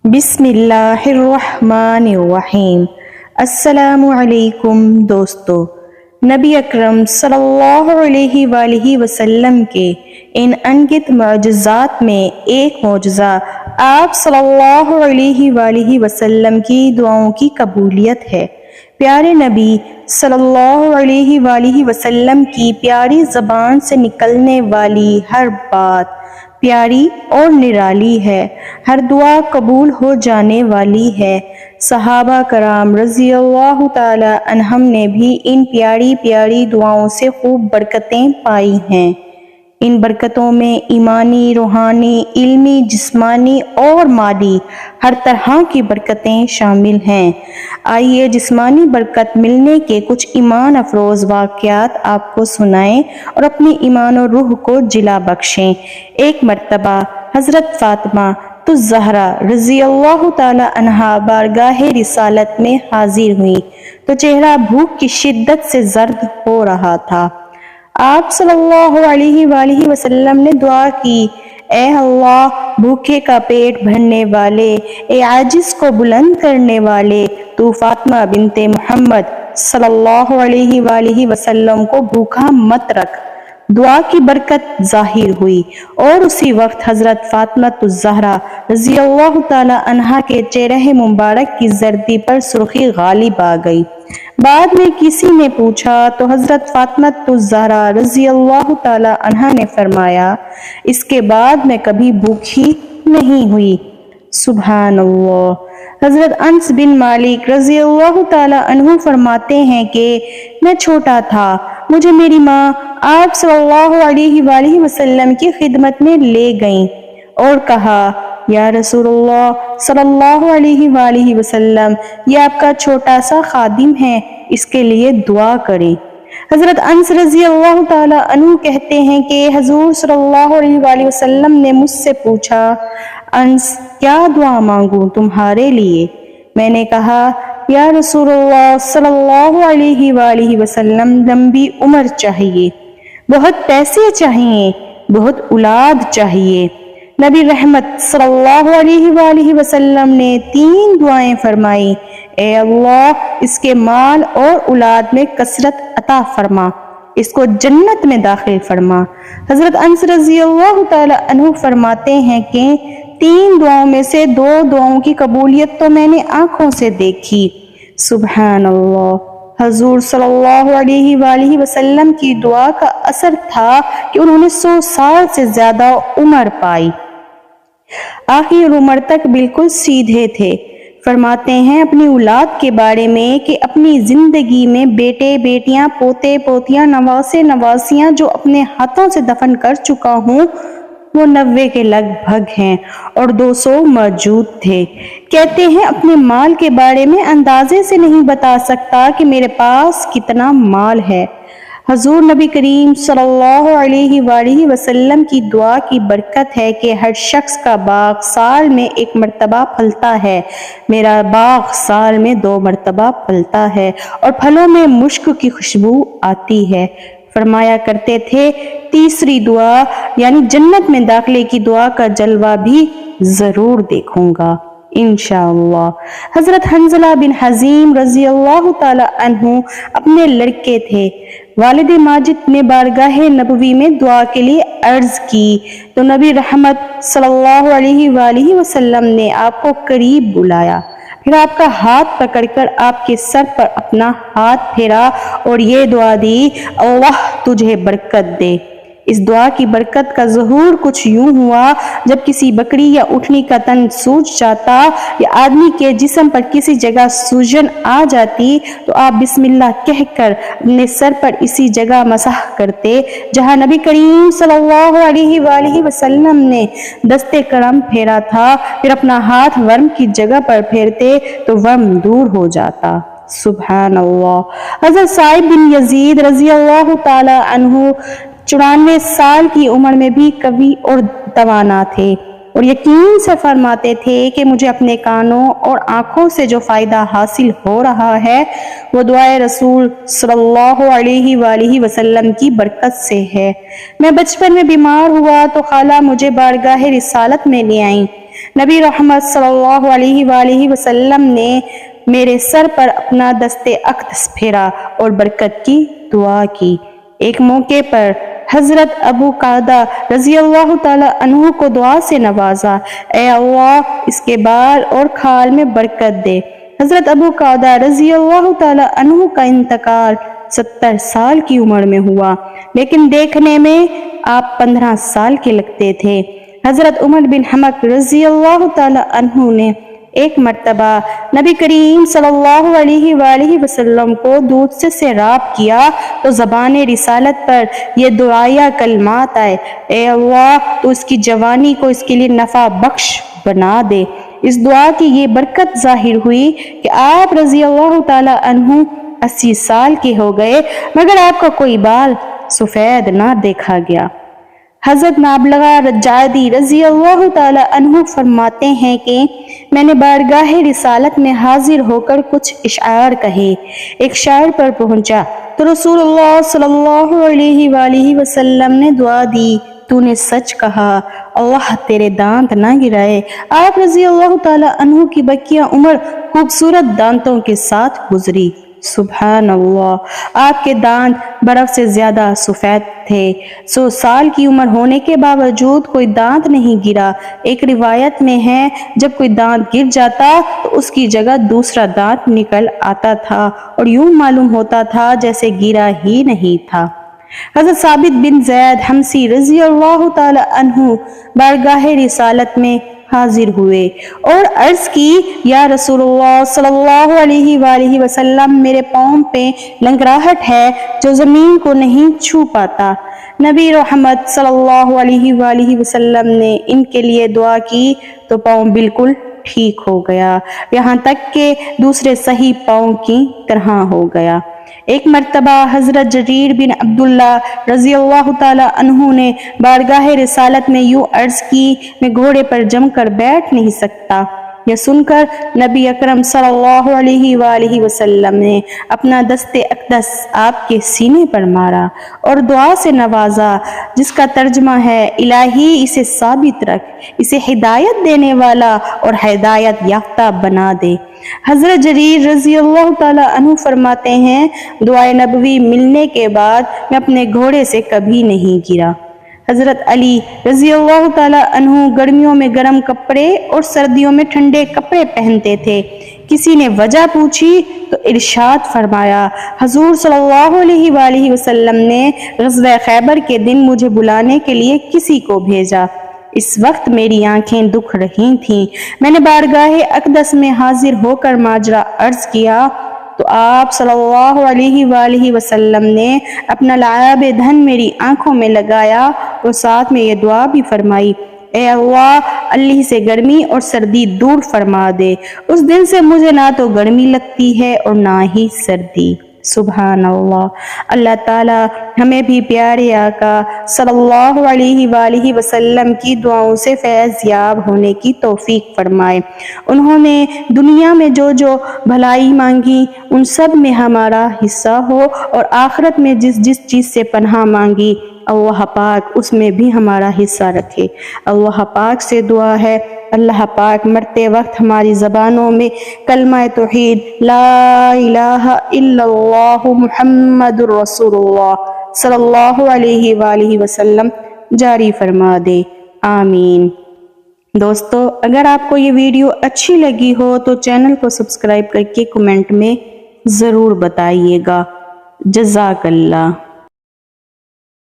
بسم اللہ الرحمن الرحیم۔ السلام علیکم دوستو، نبی اکرم صلی اللہ علیہ وآلہ وسلم کے ان انگت معجزات میں ایک معجزہ آپ صلی اللہ علیہ وآلہ وسلم کی دعاؤں کی قبولیت ہے۔ پیارے نبی صلی اللہ علیہ وآلہ وسلم کی پیاری زبان سے نکلنے والی ہر بات پیاری اور نرالی ہے، ہر دعا قبول ہو جانے والی ہے۔ صحابہ کرام رضی اللہ تعالی عنہم نے بھی ان پیاری پیاری دعاؤں سے خوب برکتیں پائی ہیں۔ ان برکتوں میں ایمانی، روحانی، علمی، جسمانی اور مالی ہر طرح کی برکتیں شامل ہیں۔ آئیے جسمانی برکت ملنے کے کچھ ایمان افروز واقعات آپ کو سنائیں اور اپنی ایمان و روح کو جلا بخشیں۔ ایک مرتبہ حضرت فاطمہ الزہرا رضی اللہ تعالی عنہا بارگاہ رسالت میں حاضر ہوئی تو چہرہ بھوک کی شدت سے زرد ہو رہا تھا۔ آپ صلی اللہ علیہ وآلہ وسلم نے دعا کی، اے اللہ، بھوکے کا پیٹ بھرنے والے، اے عاجز کو بلند کرنے والے، تو فاطمہ بنت محمد صلی اللہ علیہ وآلہ وسلم کو بھوکا مت رکھ۔ دعا کی برکت ظاہر ہوئی اور اسی وقت حضرت فاطمہ الزہرا رضی اللہ تعالی عنہا کے چہرہ مبارک کی زردی پر سرخی غالب آ گئی۔ بعد میں کسی نے پوچھا تو حضرت فاطمہ الزہرا رضی اللہ تعالی عنہا نے فرمایا، اس کے بعد میں کبھی بھوکی نہیں ہوئی۔ سبحان اللہ۔ حضرت انس بن مالک رضی اللہ تعالی عنہ فرماتے ہیں کہ میں چھوٹا تھا، مجھے میری ماں آپ صلی اللہ علیہ وآلہ وسلم کی خدمت میں لے گئیں اور کہا، یا رسول اللہ صلی اللہ علیہ وآلہ وسلم، یہ آپ کا چھوٹا سا خادم ہے، اس کے لیے دعا کریں۔ حضرت انس رضی اللہ تعالی عنہ کہتے ہیں کہ حضور صلی اللہ علیہ وآلہ وسلم نے مجھ سے پوچھا، انس کیا دعا مانگوں تمہارے لیے؟ میں نے کہا، یا رسول اللہ صلی اللہ علیہ وآلہ وسلم، لمبی عمر چاہیے، بہت پیسے چاہیے، بہت اولاد چاہیے۔ نبی رحمت صلی اللہ علیہ وآلہ وسلم نے 3 دعائیں فرمائی، اے اللہ، اس کے مال اور اولاد میں کثرت عطا فرما، اس کو جنت میں داخل فرما۔ حضرت انس رضی اللہ تعالی عنہ فرماتے ہیں کہ 3 دعاؤں میں سے 2 دعاؤں کی قبولیت تو میں نے آنکھوں سے دیکھی۔ سبحان اللہ۔ حضور صلی اللہ علیہ وآلہ وسلم کی دعا کا اثر تھا کہ انہوں نے 100 سال سے زیادہ عمر پائی، آخر عمر تک بالکل سیدھے تھے۔ فرماتے ہیں اپنی اولاد کے بارے میں کہ اپنی زندگی میں بیٹے بیٹیاں، پوتے پوتیاں، نواسے نواسیاں جو اپنے ہاتھوں سے دفن کر چکا ہوں وہ 90 کے لگ بھگ ہیں اور 200 موجود تھے۔ کہتے ہیں اپنے مال کے بارے میں اندازے سے نہیں بتا سکتا کہ میرے پاس کتنا مال ہے۔ حضور نبی کریم صلی اللہ علیہ وآلہ وسلم کی دعا کی برکت ہے کہ ہر شخص کا باغ سال میں 1 مرتبہ پھلتا ہے، میرا باغ سال میں 2 مرتبہ پھلتا ہے اور پھلوں میں مشک کی خوشبو آتی ہے۔ فرمایا کرتے تھے، تیسری دعا یعنی جنت میں داخلے کی دعا کا جلوہ بھی ضرور دیکھوں گا انشاءاللہ۔ حضرت حنظلہ بن حزیم رضی اللہ تعالی عنہ اپنے لڑکے تھے۔ والد ماجد نے بارگاہ نبوی میں دعا کے لیے عرض کی تو نبی رحمت صلی اللہ علیہ وآلہ وسلم نے آپ کو قریب بلایا، پھر آپ کا ہاتھ پکڑ کر آپ کے سر پر اپنا ہاتھ پھیرا اور یہ دعا دی، اللہ تجھے برکت دے۔ اس دعا کی برکت کا ظہور کچھ یوں ہوا، جب کسی بکری یا اونٹنی کا تن سوج جاتا یا آدمی کے جسم پر کسی جگہ سوجن آ جاتی تو آپ بسم اللہ کہہ کر اپنے سر پر اسی جگہ مسح کرتے جہاں نبی کریم صلی اللہ علیہ وآلہ وسلم نے دست کرم پھیرا تھا، پھر اپنا ہاتھ ورم کی جگہ پر پھیرتے تو ورم دور ہو جاتا۔ سبحان اللہ۔ حضرت سعید بن یزید رضی اللہ تعالی عنہ 94 سال کی عمر میں بھی قوی اور توانا تھے اور یقین سے فرماتے تھے کہ مجھے اپنے کانوں اور آنکھوں سے جو فائدہ حاصل ہو رہا ہے وہ دعائے رسول صلی اللہ علیہ وآلہ وسلم کی برکت سے ہے۔ میں بچپن میں بیمار ہوا تو خالہ مجھے بارگاہ رسالت میں لے آئیں۔ نبی رحمت صلی اللہ علیہ وآلہ وسلم نے میرے سر پر اپنا دست اقدس پھیرا اور برکت کی دعا کی۔ ایک موقع پر حضرت ابو قعدہ رضی اللہ تعالی عنہ کو دعا سے نوازا، اے اللہ اس کے بال اور کھال میں برکت دے۔ حضرت ابو قعدہ رضی اللہ تعالی عنہ کا انتقال 70 سال کی عمر میں ہوا، لیکن دیکھنے میں آپ 15 سال کے لگتے تھے۔ حضرت عمر بن حمق رضی اللہ تعالی عنہ نے ایک مرتبہ نبی کریم صلی اللہ علیہ وآلہ وسلم کو دودھ سے سیراب کیا تو زبان رسالت پر یہ دعائیہ کلمات آئے، اے اللہ تو اس کی جوانی کو اس کے لیے نفع بخش بنا دے۔ اس دعا کی یہ برکت ظاہر ہوئی کہ آپ رضی اللہ تعالی عنہ 80 سال کے ہو گئے مگر آپ کا کوئی بال سفید نہ دیکھا گیا۔ حضرت نابلغہ رجادی رضی اللہ تعالی عنہ فرماتے ہیں کہ میں نے بارگاہ رسالت میں حاضر ہو کر کچھ اشعار کہے۔ ایک شاعر پر پہنچا تو رسول اللہ صلی اللہ علیہ وآلہ وسلم نے دعا دی، تو نے سچ کہا، اللہ تیرے دانت نہ گرائے۔ آپ رضی اللہ تعالی عنہ کی بقیہ عمر خوبصورت دانتوں کے ساتھ گزری۔ سبحان اللہ، آپ کے دانت برف سے زیادہ سفید تھے۔ 100 سال کی عمر ہونے کے باوجود کوئی دانت نہیں گرا۔ ایک روایت میں ہے جب کوئی دانت گر جاتا تو اس کی جگہ دوسرا دانت نکل آتا تھا اور یوں معلوم ہوتا تھا جیسے گرا ہی نہیں تھا۔ حضرت ثابت بن زید حمصی رضی اللہ تعالی عنہ بارگاہ رسالت میں حاضر ہوئے اور عرض کی، یا رسول اللہ صلی اللہ علیہ وآلہ وسلم میرے پاؤں پہ لنگراہٹ ہے جو زمین کو نہیں چھو پاتا۔ نبی رحمت صلی اللہ علیہ وآلہ وسلم نے ان کے لیے دعا کی تو پاؤں بالکل ٹھیک ہو گیا، یہاں تک کہ دوسرے صحیح پاؤں کی طرح ہو گیا۔ ایک مرتبہ حضرت جریر بن عبداللہ رضی اللہ تعالی عنہ نے بارگاہ رسالت میں یوں عرض کی، میں گھوڑے پر جم کر بیٹھ نہیں سکتا۔ یہ سن کر نبی اکرم صلی اللہ علیہ وآلہ وسلم نے اپنا دست اقدس آپ کے سینے پر مارا اور دعا سے نوازا، جس کا ترجمہ ہے، الہی اسے ثابت رکھ، اسے ہدایت دینے والا اور ہدایت یافتہ بنا دے۔ حضرت جریر رضی اللہ تعالی عنہ فرماتے ہیں، دعائے نبوی ملنے کے بعد میں اپنے گھوڑے سے کبھی نہیں گرا۔ حضرت علی رضی اللہ تعالی عنہ گرمیوں میں گرم کپڑے اور سردیوں میں ٹھنڈے کپڑے پہنتے تھے۔ کسی نے وجہ پوچھی تو ارشاد فرمایا، حضور صلی اللہ علیہ وآلہ وسلم نے غزوہ خیبر کے دن مجھے بلانے کے لیے کسی کو بھیجا۔ اس وقت میری آنکھیں دکھ رہی تھیں۔ میں نے بارگاہ اقدس میں حاضر ہو کر ماجرا عرض کیا تو آپ صلی اللہ علیہ وآلہ وسلم نے اپنا لعاب دہن میری آنکھوں میں لگایا اور ساتھ میں یہ دعا بھی فرمائی، اے اللہ سے گرمی اور سردی دور فرما دے۔ اس دن سے مجھے نہ تو گرمی لگتی ہے اور نہ ہی سردی۔ سبحان اللہ۔ اللہ تعالی ہمیں بھی پیارے آقا صلی اللہ علیہ وآلہ وسلم کی دعاؤں سے فیض یاب ہونے کی توفیق فرمائے۔ انہوں نے دنیا میں جو جو بھلائی مانگی ان سب میں ہمارا حصہ ہو، اور آخرت میں جس جس چیز سے پناہ مانگی اللہ پاک اس میں بھی ہمارا حصہ رکھے۔ اللہ پاک سے دعا ہے اللہ پاک مرتے وقت ہماری زبانوں میں کلمہ توحید لا الہ الا اللہ محمد الرسول اللہ صلی اللہ علیہ وآلہ وسلم جاری فرما دے، آمین۔ دوستو، اگر آپ کو یہ ویڈیو اچھی لگی ہو تو چینل کو سبسکرائب کر کے کمنٹ میں ضرور بتائیے گا۔ جزاک اللہ۔